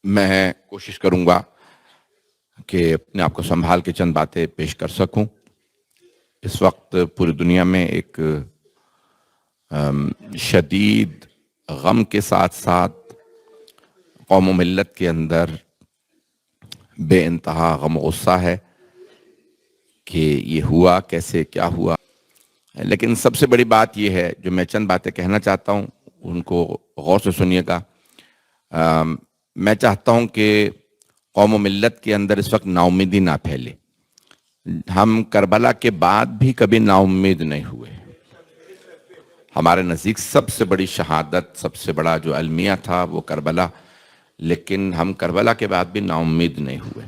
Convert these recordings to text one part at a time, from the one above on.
میں کوشش کروں گا کہ اپنے آپ کو سنبھال کے چند باتیں پیش کر سکوں۔ اس وقت پوری دنیا میں ایک شدید غم کے ساتھ ساتھ قوم و ملت کے اندر بے انتہا غم و غصہ ہے کہ یہ ہوا کیسے، کیا ہوا۔ لیکن سب سے بڑی بات یہ ہے، جو میں چند باتیں کہنا چاہتا ہوں ان کو غور سے سنیے گا۔ میں چاہتا ہوں کہ قوم و ملت کے اندر اس وقت نا امیدی نہ پھیلے۔ ہم کربلا کے بعد بھی کبھی نا امید نہیں ہوئے۔ ہمارے نزدیک سب سے بڑی شہادت، سب سے بڑا جو المیہ تھا وہ کربلا، لیکن ہم کربلا کے بعد بھی نا امید نہیں ہوئے۔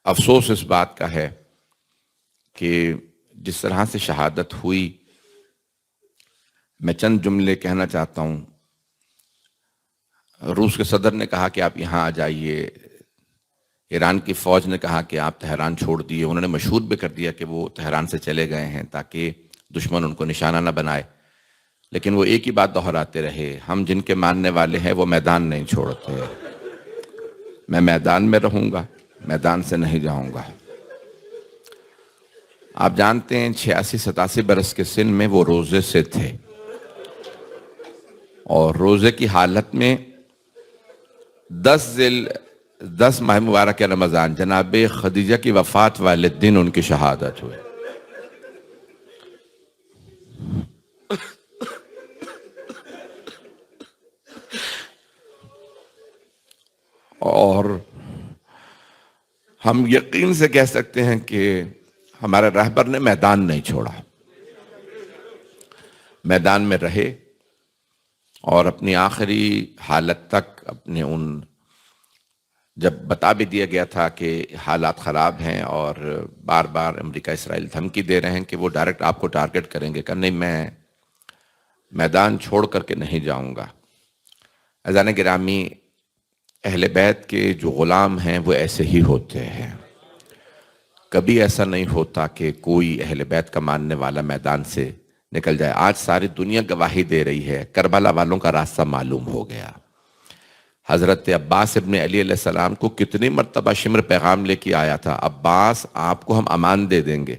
افسوس اس بات کا ہے کہ جس طرح سے شہادت ہوئی، میں چند جملے کہنا چاہتا ہوں۔ روس کے صدر نے کہا کہ آپ یہاں آ جائیے، ایران کی فوج نے کہا کہ آپ تہران چھوڑ دیے، انہوں نے مشہور بھی کر دیا کہ وہ تہران سے چلے گئے ہیں تاکہ دشمن ان کو نشانہ نہ بنائے، لیکن وہ ایک ہی بات دہراتے رہے، ہم جن کے ماننے والے ہیں وہ میدان نہیں چھوڑتے۔ میں میدان میں رہوں گا، میدان سے نہیں جاؤں گا۔ آپ جانتے ہیں 86-87 برس کے سن میں وہ روزے سے تھے، اور روزے کی حالت میں 10 ماہ مبارک رمضان، جناب خدیجہ کی وفات والے دن ان کی شہادت ہوئی۔ اور ہم یقین سے کہہ سکتے ہیں کہ ہمارے رہبر نے میدان نہیں چھوڑا، میدان میں رہے، اور اپنی آخری حالت تک اپنے جب بتا بھی دیا گیا تھا کہ حالات خراب ہیں اور بار بار امریکہ اسرائیل دھمکی دے رہے ہیں کہ وہ ڈائریکٹ آپ کو ٹارگٹ کریں گے، کہ نہیں، میں میدان چھوڑ کر کے نہیں جاؤں گا۔ عزیزان گرامی، اہل بیت کے جو غلام ہیں وہ ایسے ہی ہوتے ہیں۔ کبھی ایسا نہیں ہوتا کہ کوئی اہل بیت کا ماننے والا میدان سے نکل جائے۔ آج ساری دنیا گواہی دے رہی ہے، کربلا والوں کا راستہ معلوم ہو گیا۔ حضرت عباس ابن علی علیہ السلام کو کتنی مرتبہ شمر پیغام لے کے آیا تھا، عباس آپ کو ہم امان دے دیں گے،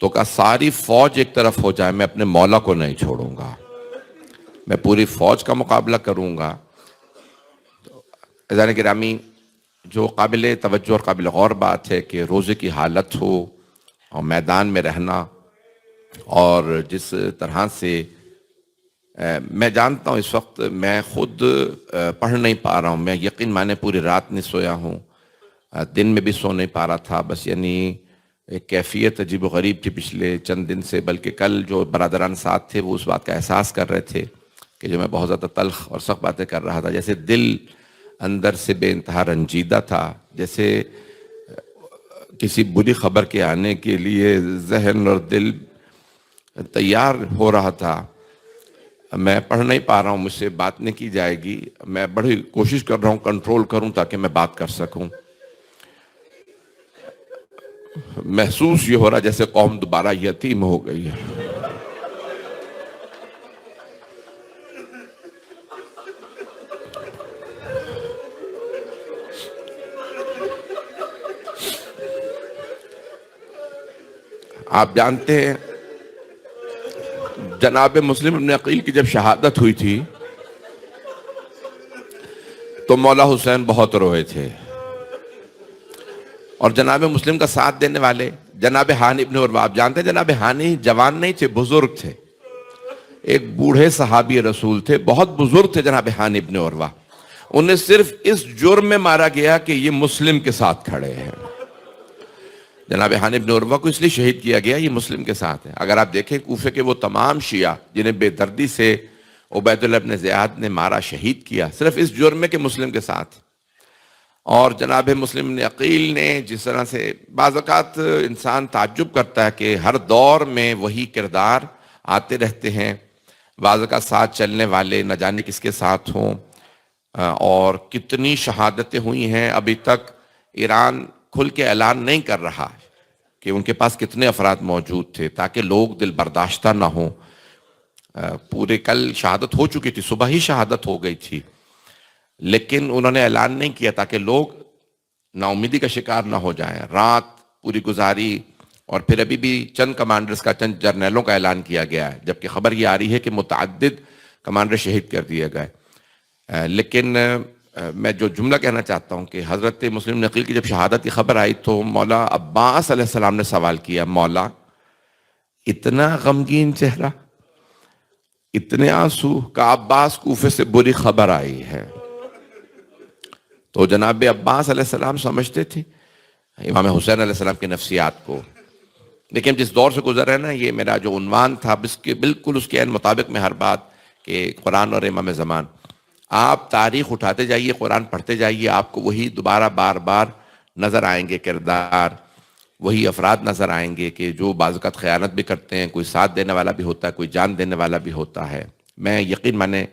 تو کہا ساری فوج ایک طرف ہو جائے، میں اپنے مولا کو نہیں چھوڑوں گا، میں پوری فوج کا مقابلہ کروں گا۔ عزیزان گرامی، جو قابل توجہ اور قابل غور بات ہے کہ روزے کی حالت ہو اور میدان میں رہنا، اور جس طرح سے میں جانتا ہوں اس وقت میں خود پڑھ نہیں پا رہا ہوں، میں یقین مانے پوری رات نہیں سویا ہوں، دن میں بھی سو نہیں پا رہا تھا، بس یعنی ایک کیفیت عجیب و غریب تھی پچھلے چند دن سے۔ بلکہ کل جو برادران ساتھ تھے وہ اس بات کا احساس کر رہے تھے کہ جو میں بہت زیادہ تلخ اور سخت باتیں کر رہا تھا، جیسے دل اندر سے بے انتہا رنجیدہ تھا، جیسے کسی بری خبر کے آنے کے لیے ذہن اور دل تیار ہو رہا تھا۔ میں پڑھ نہیں پا رہا ہوں، مجھ سے بات نہیں کی جائے گی، میں بڑی کوشش کر رہا ہوں کنٹرول کروں تاکہ میں بات کر سکوں۔ محسوس یہ ہو رہا جیسے قوم دوبارہ یتیم ہو گئی ہے۔ آپ جانتے ہیں جناب مسلم ابن عقیل کی جب شہادت ہوئی تھی تو مولا حسین بہت روئے تھے، اور جناب مسلم کا ساتھ دینے والے جناب ہانی ابن عروہ، آپ جانتے ہیں جناب ہانی جوان نہیں تھے، بزرگ تھے، ایک بوڑھے صحابی رسول تھے، بہت بزرگ تھے جناب ہانی ابن عروہ۔ انہیں صرف اس جرم میں مارا گیا کہ یہ مسلم کے ساتھ کھڑے ہیں۔ جناب ہانی ابن عروہ کو اس لیے شہید کیا گیا، یہ مسلم کے ساتھ ہے۔ اگر آپ دیکھیں کوفے کے وہ تمام شیعہ جنہیں بے دردی سے عبید اللہ ابن زیاد نے مارا، شہید کیا، صرف اس جرم میں کہ مسلم کے ساتھ۔ اور جناب مسلم ابن عقیل نے جس طرح سے بعض اوقات انسان تعجب کرتا ہے کہ ہر دور میں وہی کردار آتے رہتے ہیں، بعض اوقات ساتھ چلنے والے نہ جانے کس کے ساتھ ہوں، اور کتنی شہادتیں ہوئی ہیں۔ ابھی تک ایران کھل کے اعلان نہیں کر رہا کہ ان کے پاس کتنے افراد موجود تھے، تاکہ لوگ دل برداشتہ نہ ہوں۔ پورے کل شہادت ہو چکی تھی، صبح ہی شہادت ہو گئی تھی، لیکن انہوں نے اعلان نہیں کیا تاکہ لوگ نا امیدی کا شکار نہ ہو جائیں. رات پوری گزاری، اور پھر ابھی بھی چند کمانڈرز کا، چند جرنیلوں کا اعلان کیا گیا ہے، جبکہ خبر یہ آ رہی ہے کہ متعدد کمانڈر شہید کر دیے گئے. لیکن میں جو جملہ کہنا چاہتا ہوں کہ حضرت مسلم نقیل کی جب شہادت کی خبر آئی تو مولا عباس علیہ السلام نے سوال کیا، مولا اتنا غمگین چہرہ، اتنے آنسو، کہ عباس کوفے سے بری خبر آئی ہے. تو جناب عباس علیہ السلام سمجھتے تھے امام حسین علیہ السلام کی نفسیات کو. لیکن جس دور سے گزر رہے ہیں نا، یہ میرا جو عنوان تھا بالکل اس کے عین مطابق میں ہر بات، کہ قرآن اور امام زمان. آپ تاریخ اٹھاتے جائیے، قرآن پڑھتے جائیے، آپ کو وہی دوبارہ بار بار نظر آئیں گے کردار، وہی افراد نظر آئیں گے کہ جو بعض اوقات خیانت بھی کرتے ہیں، کوئی ساتھ دینے والا بھی ہوتا ہے، کوئی جان دینے والا بھی ہوتا ہے. میں یقین مانے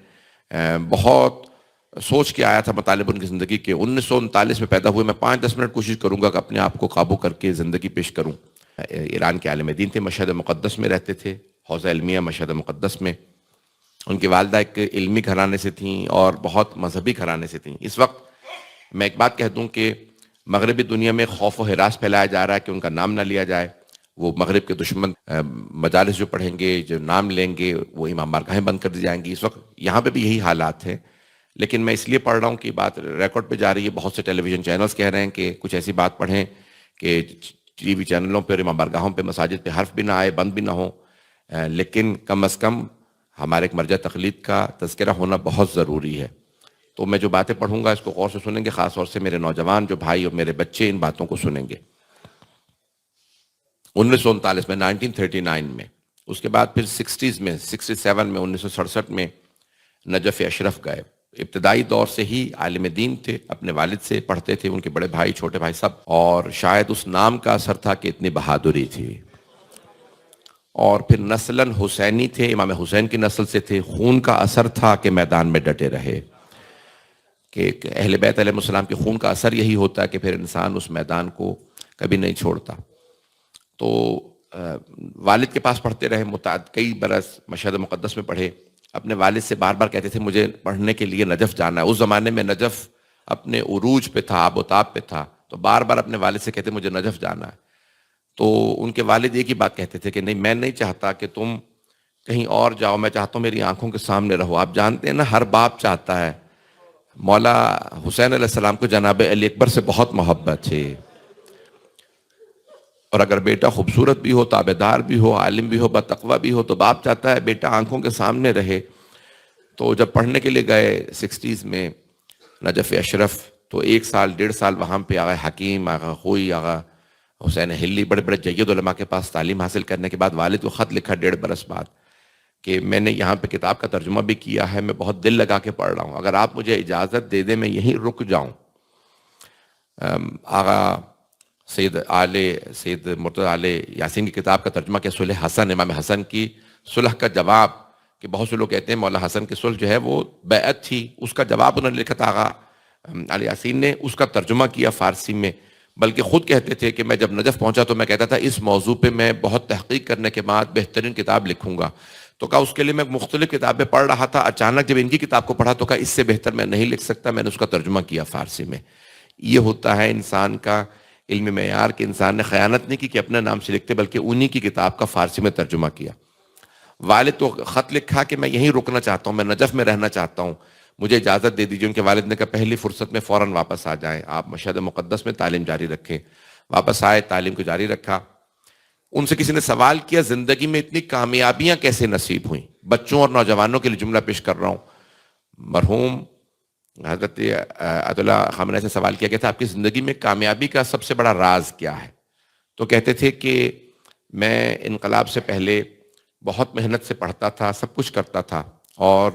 بہت سوچ کے آیا تھا مطالب ان کی زندگی کے. 1939 میں پیدا ہوئے. میں 5-10 منٹ کوشش کروں گا کہ اپنے آپ کو قابو کر کے زندگی پیش کروں. ایران کے عالم دین تھے، مشہد مقدس میں رہتے تھے، حوزہ علمیہ مشہد مقدس میں. ان کی والدہ ایک علمی گھرانے سے تھیں اور بہت مذہبی گھرانے سے تھیں. اس وقت میں ایک بات کہہ دوں کہ مغربی دنیا میں خوف و ہراس پھیلایا جا رہا ہے کہ ان کا نام نہ لیا جائے. وہ مغرب کے دشمن مجالس جو پڑھیں گے، جو نام لیں گے، وہ امام بارگاہیں بند کر دی جائیں گی. اس وقت یہاں پہ بھی یہی حالات ہیں. لیکن میں اس لیے پڑھ رہا ہوں کہ بات ریکارڈ پہ جا رہی ہے. بہت سے ٹیلی ویژن چینلز کہہ رہے ہیں کہ کچھ ایسی بات پڑھیں کہ ٹی وی چینلوں پہ، امام بارگاہوں پہ، مساجد پہ حرف بھی نہ آئے، بند بھی نہ ہو. لیکن کم از کم ہمارے ایک مرجع تقلید کا تذکرہ ہونا بہت ضروری ہے. تو میں جو باتیں پڑھوں گا اس کو غور سے سنیں گے، خاص طور سے میرے نوجوان جو بھائی اور میرے بچے ان باتوں کو سنیں گے. 1939 میں، 1939 میں، اس کے بعد پھر 60s میں، 67 میں، 1967 میں نجف اشرف گئے. ابتدائی دور سے ہی عالم دین تھے، اپنے والد سے پڑھتے تھے، ان کے بڑے بھائی، چھوٹے بھائی سب. اور شاید اس نام کا اثر تھا کہ اتنی بہادری تھی. اور پھر نسلاً حسینی تھے، امام حسین کی نسل سے تھے. خون کا اثر تھا کہ میدان میں ڈٹے رہے، کہ اہل بیت علیہ السلام کے خون کا اثر یہی ہوتا ہے کہ پھر انسان اس میدان کو کبھی نہیں چھوڑتا. تو والد کے پاس پڑھتے رہے، کئی برس مشہد مقدس میں پڑھے. اپنے والد سے بار بار کہتے تھے مجھے پڑھنے کے لیے نجف جانا ہے. اس زمانے میں نجف اپنے عروج پہ تھا، آب و تاب پہ تھا. تو بار بار اپنے والد سے کہتے مجھے نجف جانا ہے. تو ان کے والد ایک ہی بات کہتے تھے کہ نہیں، میں نہیں چاہتا کہ تم کہیں اور جاؤ، میں چاہتا ہوں میری آنکھوں کے سامنے رہو. آپ جانتے ہیں نا، ہر باپ چاہتا ہے. مولا حسین علیہ السلام کو جناب علی اکبر سے بہت محبت ہے، اور اگر بیٹا خوبصورت بھی ہو، تابعدار بھی ہو، عالم بھی ہو، بتقوی بھی ہو، تو باپ چاہتا ہے بیٹا آنکھوں کے سامنے رہے. تو جب پڑھنے کے لیے گئے 60s میں نجف اشرف، تو 1 سال 1.5 سال وہاں پہ آغا حکیم، آغا خوئی، آغا حسین حلی، بڑے بڑے جید علماء کے پاس تعلیم حاصل کرنے کے بعد والد کو خط لکھا 1.5 برس بعد کہ میں نے یہاں پہ کتاب کا ترجمہ بھی کیا ہے، میں بہت دل لگا کے پڑھ رہا ہوں، اگر آپ مجھے اجازت دے دیں میں یہیں رک جاؤں. آغا سید مرتضی آل یاسین کی کتاب کا ترجمہ کیا، صلح حسن، امام حسن کی صلح کا جواب، کہ بہت سے لوگ کہتے ہیں مولا حسن کی صلح جو ہے وہ بیعت تھی، اس کا جواب انہوں نے لکھا تھا آغا آل یاسین نے. اس کا ترجمہ کیا فارسی میں. بلکہ خود کہتے تھے کہ میں جب نجف پہنچا تو میں کہتا تھا اس موضوع پہ میں بہت تحقیق کرنے کے بعد بہترین کتاب لکھوں گا. تو کہا اس کے لیے میں مختلف کتابیں پڑھ رہا تھا، اچانک جب ان کی کتاب کو پڑھا تو کہا اس سے بہتر میں نہیں لکھ سکتا، میں نے اس کا ترجمہ کیا فارسی میں. یہ ہوتا ہے انسان کا علمی معیار، کہ انسان نے خیانت نہیں کی کہ اپنے نام سے لکھتے، بلکہ انہی کی کتاب کا فارسی میں ترجمہ کیا. والد تو خط لکھا کہ میں یہیں رکنا چاہتا ہوں، میں نجف میں رہنا چاہتا ہوں، مجھے اجازت دے دیجیے. ان کے والد نے کہا پہلی فرصت میں فوراً واپس آ جائیں، آپ مشہد مقدس میں تعلیم جاری رکھیں. واپس آئے، تعلیم کو جاری رکھا. ان سے کسی نے سوال کیا زندگی میں اتنی کامیابیاں کیسے نصیب ہوئیں؟ بچوں اور نوجوانوں کے لیے جملہ پیش کر رہا ہوں. مرحوم حضرت عطا اللہ خامنہ سے سوال کیا گیا تھا آپ کی زندگی میں کامیابی کا سب سے بڑا راز کیا ہے؟ تو کہتے تھے کہ میں انقلاب سے پہلے بہت محنت سے پڑھتا تھا، سب کچھ کرتا تھا. اور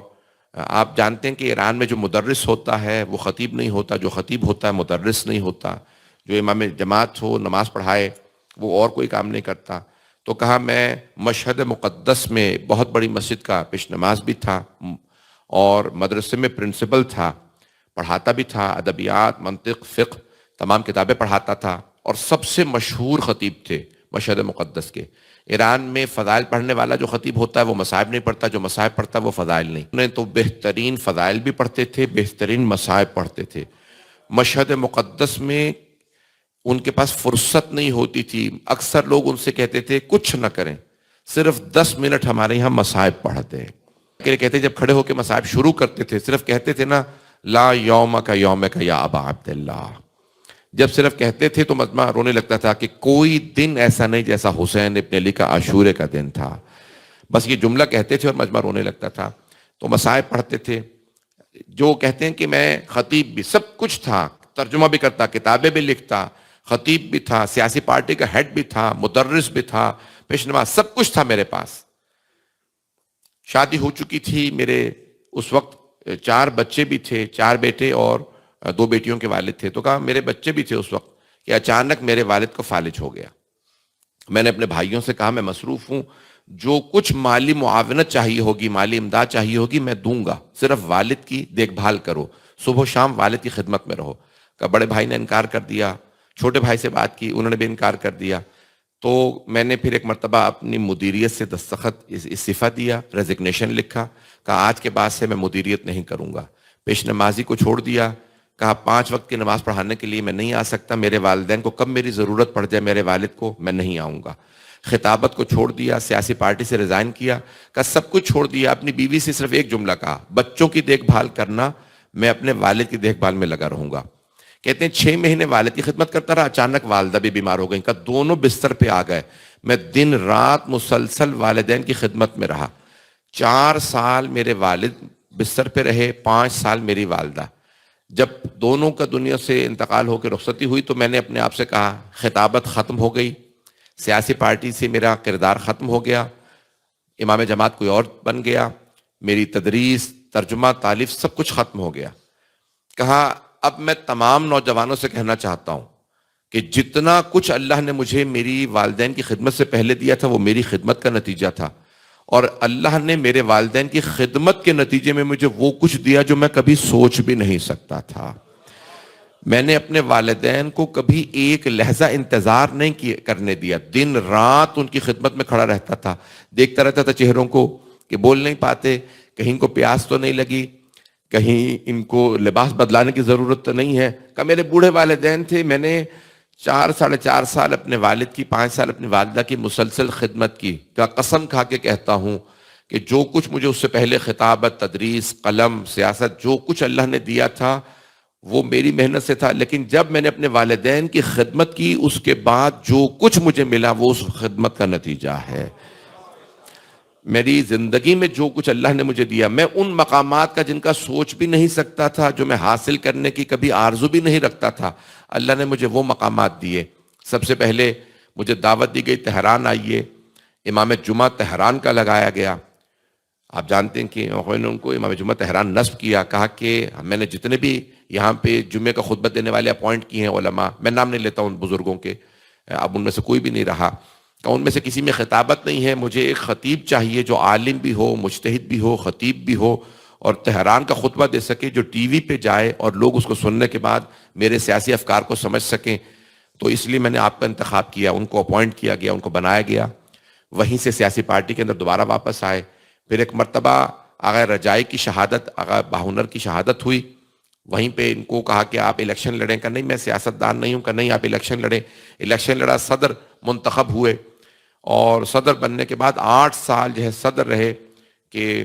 آپ جانتے ہیں کہ ایران میں جو مدرس ہوتا ہے وہ خطیب نہیں ہوتا، جو خطیب ہوتا ہے مدرس نہیں ہوتا، جو امام جماعت ہو نماز پڑھائے وہ اور کوئی کام نہیں کرتا. تو کہا میں مشہد مقدس میں بہت بڑی مسجد کا پیش نماز بھی تھا، اور مدرسے میں پرنسپل تھا، پڑھاتا بھی تھا، ادبیات، منطق، فقہ تمام کتابیں پڑھاتا تھا، اور سب سے مشہور خطیب تھے مشہد مقدس کے. ایران میں فضائل پڑھنے والا جو خطیب ہوتا ہے وہ مصائب نہیں پڑھتا، جو مصائب پڑھتا ہے وہ فضائل نہیں. انہیں تو بہترین فضائل بھی پڑھتے تھے، بہترین مصائب پڑھتے تھے. مشہد مقدس میں ان کے پاس فرصت نہیں ہوتی تھی. اکثر لوگ ان سے کہتے تھے کچھ نہ کریں، صرف 10 منٹ ہمارے یہاں مصائب پڑھتے ہیں. کہتے جب کھڑے ہو کے مصائب شروع کرتے تھے صرف کہتے تھے نا لا یوم کا یوم کا یا ابا عبداللہ، جب صرف کہتے تھے تو مجمع رونے لگتا تھا کہ کوئی دن ایسا نہیں جیسا حسین ابن علی کا عاشورے کا دن تھا. بس یہ جملہ کہتے تھے اور مجمع رونے لگتا تھا. تو مصائب پڑھتے تھے. جو کہتے ہیں کہ میں خطیب بھی، سب کچھ تھا، ترجمہ بھی کرتا، کتابیں بھی لکھتا، خطیب بھی تھا، سیاسی پارٹی کا ہیڈ بھی تھا، مدرس بھی تھا، پیش نماز، سب کچھ تھا میرے پاس. شادی ہو چکی تھی میرے اس وقت، 4 بچے بھی تھے، 4 بیٹے اور 2 بیٹیوں کے والد تھے. تو کہا میرے بچے بھی تھے اس وقت کہ اچانک میرے والد کو فالج ہو گیا. میں نے اپنے بھائیوں سے کہا میں مصروف ہوں، جو کچھ مالی معاونت چاہیے ہوگی، مالی امداد چاہیے ہوگی میں دوں گا، صرف والد کی دیکھ بھال کرو، صبح و شام والد کی خدمت میں رہو. کہ بڑے بھائی نے انکار کر دیا، چھوٹے بھائی سے بات کی، انہوں نے بھی انکار کر دیا. تو میں نے پھر ایک مرتبہ اپنی مدیریت سے دستخط استعفیٰ دیا، ریزگنیشن لکھا، کہا آج کے بعد سے میں مدیریت نہیں کروں گا. پیش نمازی کو چھوڑ دیا، کہا 5 وقت کی نماز پڑھانے کے لیے میں نہیں آ سکتا، میرے والدین کو کب میری ضرورت پڑ جائے، میرے والد کو، میں نہیں آؤں گا. خطابت کو چھوڑ دیا، سیاسی پارٹی سے ریزائن کیا، کہا سب کچھ چھوڑ دیا. اپنی بیوی سے صرف ایک جملہ کہا، بچوں کی دیکھ بھال کرنا، میں اپنے والد کی دیکھ بھال میں لگا رہوں گا. کہتے ہیں 6 مہینے والد کی خدمت کرتا رہا، اچانک والدہ بھی بیمار ہو گئیں. کہ دونوں بستر پہ آ گئے. میں دن رات مسلسل والدین کی خدمت میں رہا. 4 سال میرے والد بستر پہ رہے، 5 سال میری والدہ. جب دونوں کا دنیا سے انتقال ہو کے رخصتی ہوئی تو میں نے اپنے آپ سے کہا خطابت ختم ہو گئی، سیاسی پارٹی سے میرا کردار ختم ہو گیا، امام جماعت کوئی اور بن گیا، میری تدریس، ترجمہ، تالیف سب کچھ ختم ہو گیا. کہا اب میں تمام نوجوانوں سے کہنا چاہتا ہوں کہ جتنا کچھ اللہ نے مجھے میری والدین کی خدمت سے پہلے دیا تھا وہ میری خدمت کا نتیجہ تھا، اور اللہ نے میرے والدین کی خدمت کے نتیجے میں مجھے وہ کچھ دیا جو میں کبھی سوچ بھی نہیں سکتا تھا. میں نے اپنے والدین کو کبھی ایک لحظہ انتظار نہیں کرنے دیا، دن رات ان کی خدمت میں کھڑا رہتا تھا، دیکھتا رہتا تھا چہروں کو کہ بول نہیں پاتے، کہیں کو پیاس تو نہیں لگی، کہیں ان کو لباس بدلانے کی ضرورت تو نہیں ہے. کہ میرے بوڑھے والدین تھے، میں نے 4 سال اپنے والد کی، 5 سال اپنی والدہ کی مسلسل خدمت کی. کیا قسم کھا کے کہتا ہوں کہ جو کچھ مجھے اس سے پہلے خطابت، تدریس، قلم، سیاست، جو کچھ اللہ نے دیا تھا وہ میری محنت سے تھا. لیکن جب میں نے اپنے والدین کی خدمت کی اس کے بعد جو کچھ مجھے ملا وہ اس خدمت کا نتیجہ ہے. میری زندگی میں جو کچھ اللہ نے مجھے دیا، میں ان مقامات کا جن کا سوچ بھی نہیں سکتا تھا، جو میں حاصل کرنے کی کبھی آرزو بھی نہیں رکھتا تھا، اللہ نے مجھے وہ مقامات دیے. سب سے پہلے مجھے دعوت دی گئی تہران آئیے، امام جمعہ تہران کا لگایا گیا. آپ جانتے ہیں کہ ان کو امام جمعہ تہران نصب کیا. کہا کہ میں نے جتنے بھی یہاں پہ جمعے کا خطبہ دینے والے اپوائنٹ کیے ہیں علماء، میں نام نہیں لیتا ان بزرگوں کے، اب ان میں سے کوئی بھی نہیں رہا، کہ ان میں سے کسی میں خطابت نہیں ہے، مجھے ایک خطیب چاہیے جو عالم بھی ہو، مجتہد بھی ہو، خطیب بھی ہو، اور تہران کا خطبہ دے سکے، جو ٹی وی پہ جائے اور لوگ اس کو سننے کے بعد میرے سیاسی افکار کو سمجھ سکیں. تو اس لیے میں نے آپ کا انتخاب کیا، ان کو اپوائنٹ کیا گیا، ان کو بنایا گیا. وہیں سے سیاسی پارٹی کے اندر دوبارہ واپس آئے. پھر ایک مرتبہ آغا رجائی کی شہادت، آغا باہنر کی شہادت ہوئی. وہیں پہ ان کو کہا کہ آپ الیکشن لڑیں. کہ نہیں میں سیاست دان نہیں ہوں. کہ نہیں آپ الیکشن لڑیں. الیکشن لڑا، صدر منتخب ہوئے، اور صدر بننے کے بعد 8 سال جو ہے صدر رہے کہ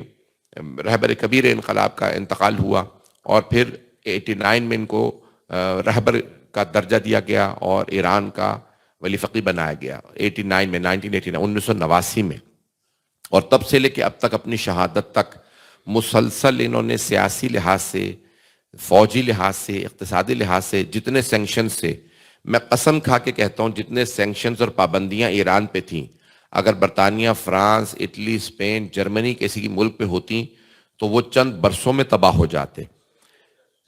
رہبر کبیر انقلاب کا انتقال ہوا. اور پھر 89 میں ان کو رہبر کا درجہ دیا گیا اور ایران کا ولی فقیہ بنایا گیا 89 میں، 1989 میں. اور تب سے لے کے اب تک اپنی شہادت تک مسلسل انہوں نے سیاسی لحاظ سے، فوجی لحاظ سے، اقتصادی لحاظ سے، جتنے سینکشن سے، میں قسم کھا کے کہتا ہوں جتنے سینکشنز اور پابندیاں ایران پہ تھیں، اگر برطانیہ، فرانس، اٹلی، اسپین، جرمنی کسی ملک پہ ہوتی تو وہ چند برسوں میں تباہ ہو جاتے.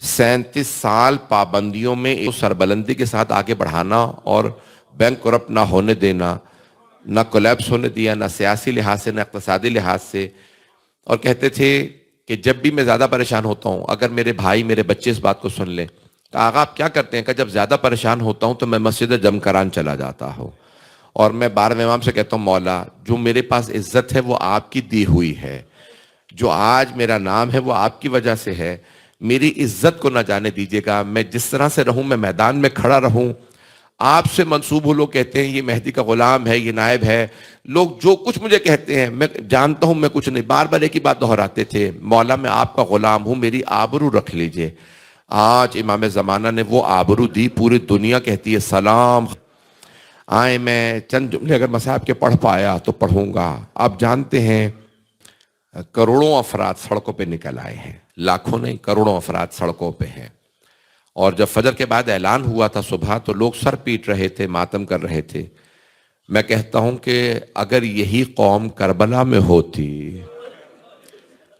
37 سال پابندیوں میں سربلندی کے ساتھ آگے بڑھانا اور بینک کرپٹ نہ ہونے دینا، نہ کولیپس ہونے دیا، نہ سیاسی لحاظ سے، نہ اقتصادی لحاظ سے. اور کہتے تھے کہ جب بھی میں زیادہ پریشان ہوتا ہوں، اگر میرے بھائی، میرے بچے اس بات کو سن لیں تو آقا آپ کیا کرتے ہیں؟ کہ جب زیادہ پریشان ہوتا ہوں تو میں مسجد جم کران چلا جاتا ہوں اور میں بارہویں امام سے کہتا ہوں مولا جو میرے پاس عزت ہے وہ آپ کی دی ہوئی ہے، جو آج میرا نام ہے وہ آپ کی وجہ سے ہے، میری عزت کو نہ جانے دیجیے گا، میں جس طرح سے رہوں، میں میدان میں کھڑا رہوں، آپ سے منسوب ہو، لوگ کہتے ہیں یہ مہدی کا غلام ہے، یہ نائب ہے، لوگ جو کچھ مجھے کہتے ہیں میں جانتا ہوں میں کچھ نہیں، بار بار ایک ہی بات دہراتے تھے، مولا میں آپ کا غلام ہوں، میری آبرو رکھ لیجئے۔ آج امام زمانہ نے وہ آبرو دی، پوری دنیا کہتی ہے سلام۔ آئے میں چند جملے اگر مصاحب کے پڑھ پایا تو پڑھوں گا۔ آپ جانتے ہیں کروڑوں افراد سڑکوں پہ نکل آئے ہیں، لاکھوں نہیں کروڑوں افراد سڑکوں پہ ہیں، اور جب فجر کے بعد اعلان ہوا تھا صبح تو لوگ سر پیٹ رہے تھے، ماتم کر رہے تھے۔ میں کہتا ہوں کہ اگر یہی قوم کربلا میں ہوتی،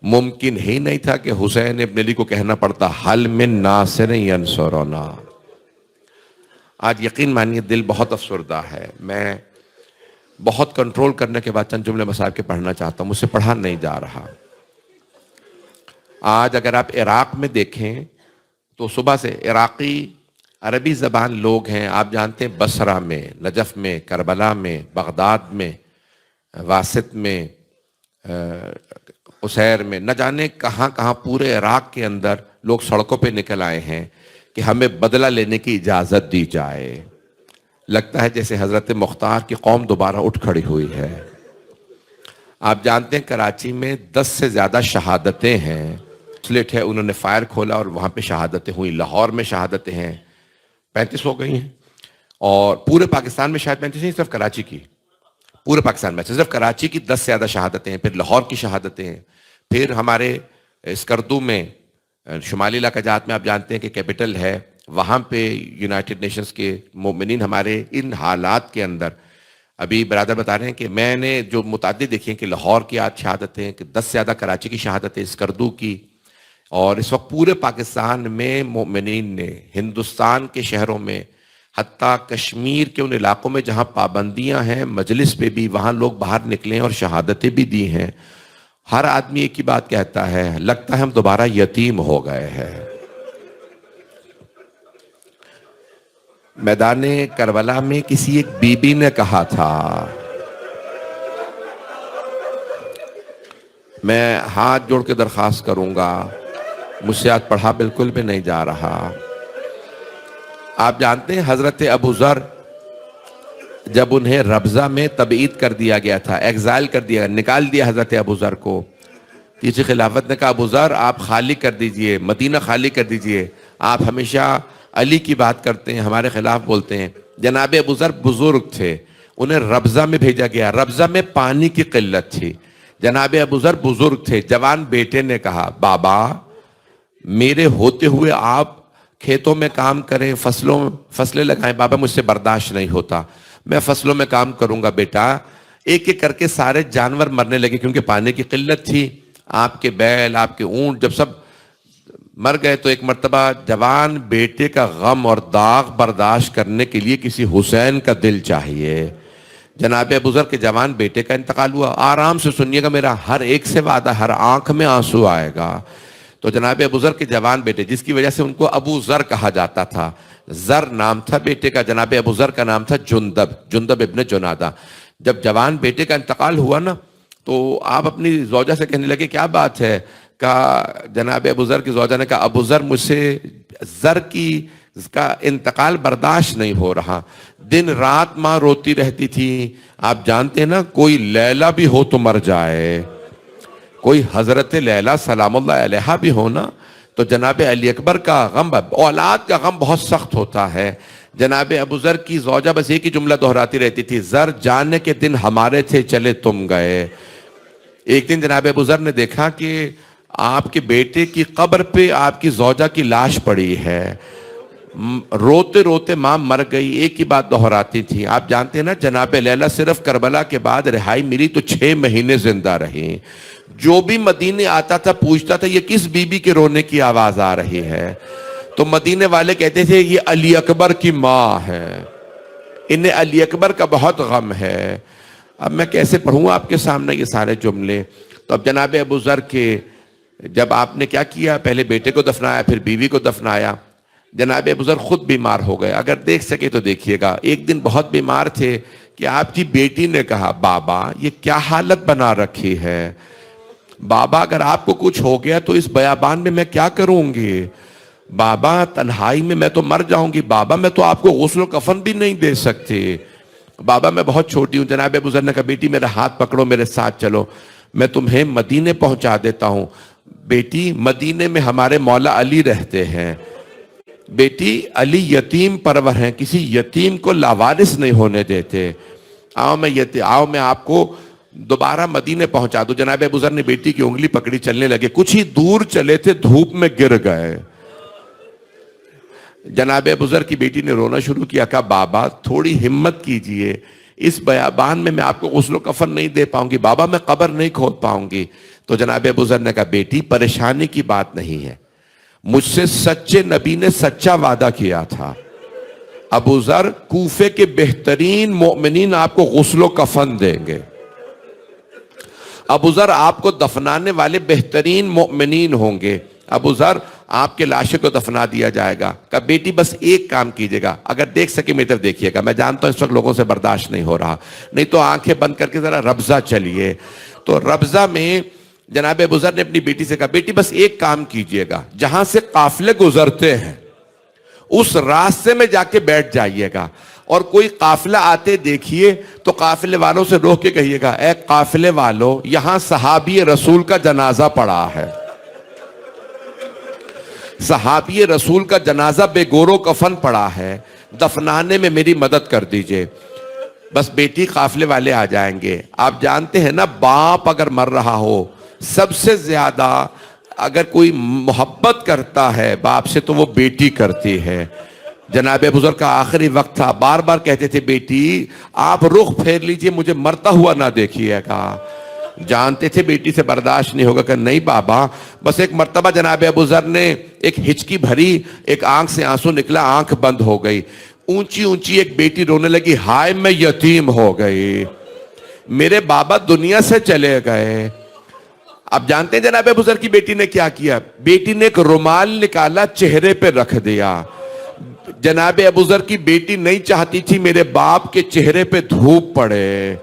ممکن ہی نہیں تھا کہ حسین ابن علی کو کہنا پڑتا حل من ناصر ینصرنا۔ آج یقین مانیے دل بہت افسردہ ہے، میں بہت کنٹرول کرنے کے بعد چند جملے مصاحب کے پڑھنا چاہتا ہوں، مجھ سے پڑھا نہیں جا رہا۔ آج اگر آپ عراق میں دیکھیں تو صبح سے عراقی عربی زبان لوگ ہیں، آپ جانتے ہیں بصرہ میں، نجف میں، کربلا میں، بغداد میں، واسط میں، قصیر میں، نہ جانے کہاں کہاں پورے عراق کے اندر لوگ سڑکوں پہ نکل آئے ہیں کہ ہمیں بدلہ لینے کی اجازت دی جائے۔ لگتا ہے جیسے حضرت مختار کی قوم دوبارہ اٹھ کھڑی ہوئی ہے۔ آپ جانتے ہیں کراچی میں 10 سے زیادہ شہادتیں ہیں، سلیٹ ہے، انہوں نے فائر کھولا اور وہاں پہ شہادتیں ہوئی، لاہور میں شہادتیں ہیں، 35 ہو گئی ہیں، اور پورے پاکستان میں شاید 35 نہیں، صرف کراچی کی، پورے پاکستان میں صرف کراچی کی 10 سے زیادہ شہادتیں ہیں، پھر لاہور کی شہادتیں ہیں، پھر ہمارے اسکردو میں شمالی علاقہ جات میں آپ جانتے ہیں کہ کیپٹل ہے، وہاں پہ یونائٹڈ نیشنز کے مومنین ہمارے ان حالات کے اندر، ابھی برادر بتا رہے ہیں کہ میں نے جو متعدد دیکھی ہیں کہ لاہور کی آج شہادتیں، کہ 10 سے زیادہ کراچی کی شہادتیں، اسکردو کی، اور اس وقت پورے پاکستان میں مومنین نے ہندوستان کے شہروں میں، حتیٰ کشمیر کے ان علاقوں میں جہاں پابندیاں ہیں مجلس پہ بھی، وہاں لوگ باہر نکلے ہیں اور شہادتیں بھی دی ہیں۔ ہر آدمی ایک ہی بات کہتا ہے، لگتا ہے ہم دوبارہ یتیم ہو گئے ہیں۔ میدان کربلا میں کسی ایک بی بی نے کہا تھا، میں ہاتھ جوڑ کے درخواست کروں گا، مجھ سے آج پڑھا بالکل بھی نہیں جا رہا۔ آپ جانتے ہیں حضرت ابو ذر جب انہیں ربضہ میں تبعید کر دیا گیا تھا، ایگزائل کر دیا، نکال دیا حضرت ابو ذر کو، تیسری خلافت نے کہا ابو ذر آپ خالی کر دیجئے، مدینہ خالی کر دیجئے، آپ ہمیشہ علی کی بات کرتے ہیں، ہمارے خلاف بولتے ہیں۔ جناب ابو ذر بزرگ تھے، انہیں ربضہ میں بھیجا گیا، ربضہ میں پانی کی قلت تھی، جناب ابو ذر بزرگ تھے، جوان بیٹے نے کہا بابا میرے ہوتے ہوئے آپ کھیتوں میں کام کریں، فصلیں لگائیں، بابا مجھ سے برداشت نہیں ہوتا، میں فصلوں میں کام کروں گا بیٹا۔ ایک ایک کر کے سارے جانور مرنے لگے کیونکہ پانی کی قلت تھی، آپ کے بیل، آپ کے اونٹ جب سب مر گئے تو ایک مرتبہ جوان بیٹے کا غم اور داغ برداشت کرنے کے لیے کسی حسین کا دل چاہیے۔ جناب ابو ذر کے جوان بیٹے کا انتقال ہوا، آرام سے سنیے گا، میرا ہر ایک سے وعدہ، ہر آنکھ میں آنسو آئے گا۔ تو جناب ابو ذر کے جوان بیٹے، جس کی وجہ سے ان کو ابو ذر کہا جاتا تھا، ذر نام تھا بیٹے کا، جناب ابو ذر کا نام تھا جندب ابن جنادہ۔ جب جوان بیٹے کا انتقال ہوا نا تو آپ اپنی زوجہ سے کہنے لگے کیا بات ہے؟ کہا جناب ابو ذر کی زوجہ نے کہا ابو ذر مجھ سے ذر کا انتقال برداشت نہیں ہو رہا، دن رات ماں روتی رہتی تھی، آپ جانتے ہیں نا کوئی لیلا بھی ہو تو مر جائے، کوئی حضرت لیلا سلام اللہ علیہا بھی ہونا تو جناب علی اکبر کا غم، اولاد کا غم بہت سخت ہوتا ہے۔ جناب ابو ذر کی زوجہ بس ایک ہی جملہ دہراتی رہتی تھی، ذر جانے کے دن ہمارے تھے چلے تم گئے۔ ایک دن جناب ابو ذر نے دیکھا کہ آپ کے بیٹے کی قبر پہ آپ کی زوجہ کی لاش پڑی ہے، روتے روتے ماں مر گئی، ایک ہی بات دہراتی تھی۔ آپ جانتے ہیں نا جناب لیلا صرف کربلا کے بعد رہائی ملی تو 6 مہینے زندہ رہی، جو بھی مدینے آتا تھا پوچھتا تھا یہ کس بی بی کے رونے کی آواز آ رہی ہے، تو مدینے والے کہتے تھے یہ علی اکبر کی ماں ہے، انہیں علی اکبر کا بہت غم ہے۔ اب میں کیسے پڑھوں آپ کے سامنے یہ سارے جملے؟ تو اب جناب ابو ذر کے جب آپ نے کیا کیا، پہلے بیٹے کو دفنایا پھر بیوی کو دفنایا، جناب ابو ذر خود بیمار ہو گئے، اگر دیکھ سکے تو دیکھیے گا، ایک دن بہت بیمار تھے کہ آپ کی بیٹی نے کہا بابا یہ کیا حالت بنا رکھی ہے، بابا اگر آپ کو کچھ ہو گیا تو اس بیابان میں کیا کروں گی، بابا تنہائی میں تو مر جاؤں گی، بابا میں تو آپ کو غسل و کفن بھی نہیں دے سکتی، بابا میں بہت چھوٹی ہوں۔ جناب ابوذر نے کہا بیٹی میرا ہاتھ پکڑو، میرے ساتھ چلو، میں تمہیں مدینے پہنچا دیتا ہوں۔ بیٹی مدینے میں ہمارے مولا علی رہتے ہیں، بیٹی علی یتیم پرور ہیں، کسی یتیم کو لاوارث نہیں ہونے دیتے، آؤ میں آپ کو دوبارہ مدینے پہنچا دوں۔ جناب ابوذر نے بیٹی کی انگلی پکڑی، چلنے لگے، کچھ ہی دور چلے تھے دھوپ میں گر گئے۔ جناب ابوذر کی بیٹی نے رونا شروع کیا، کہا بابا تھوڑی ہمت کیجئے، اس بیابان میں آپ کو غسل و کفن نہیں دے پاؤں گی، بابا میں قبر نہیں کھود پاؤں گی۔ تو جناب ابوذر نے کہا بیٹی پریشانی کی بات نہیں ہے، مجھ سے سچے نبی نے سچا وعدہ کیا تھا، ابوذر کوفے کے بہترین مومنین آپ کو غسل و کفن دیں گے، ابوذر آپ کو دفنانے والے بہترین مومنین ہوں گے، ابوذر آپ کے لاشے کو دفنا دیا جائے گا۔ کہا بیٹی بس ایک کام کیجئے گا، اگر دیکھ سکے میری طرف دیکھیے گا، میں جانتا ہوں اس وقت لوگوں سے برداشت نہیں ہو رہا، نہیں تو آنکھیں بند کر کے ذرا ربضہ چلیے۔ تو ربضہ میں جناب ابوذر نے اپنی بیٹی سے کہا بیٹی بس ایک کام کیجئے گا، جہاں سے قافلے گزرتے ہیں اس راستے میں جا کے بیٹھ جائیے گا، اور کوئی قافلہ آتے دیکھیے تو قافلے والوں سے روک کے کہیے گا اے قافلے والوں یہاں صحابی رسول کا جنازہ پڑا ہے، صحابی رسول کا جنازہ بے گور و کفن پڑا ہے، دفنانے میں میری مدد کر دیجئے۔ بس بیٹی قافلے والے آ جائیں گے۔ آپ جانتے ہیں نا باپ اگر مر رہا ہو سب سے زیادہ اگر کوئی محبت کرتا ہے باپ سے تو وہ بیٹی کرتی ہے۔ جناب ابوذر کا آخری وقت تھا، بار بار کہتے تھے بیٹی آپ رخ پھیر لیجئے، مجھے مرتا ہوا نہ دیکھیے گا، جانتے تھے بیٹی سے برداشت نہیں ہوگا کہ نہیں بابا۔ بس ایک مرتبہ جناب ابوذر نے ایک ہچکی بھری، ایک آنکھ سے آنسو نکلا، آنکھ بند ہو گئی، اونچی اونچی ایک بیٹی رونے لگی، ہائے میں یتیم ہو گئی، میرے بابا دنیا سے چلے گئے۔ اب جانتے ہیں جناب ابوذر کی بیٹی نے کیا کیا، بیٹی نے ایک رومال نکالا چہرے پہ رکھ دیا۔ جناب ابوذر کی بیٹی نہیں چاہتی تھی میرے باپ کے چہرے پہ دھوپ پڑے،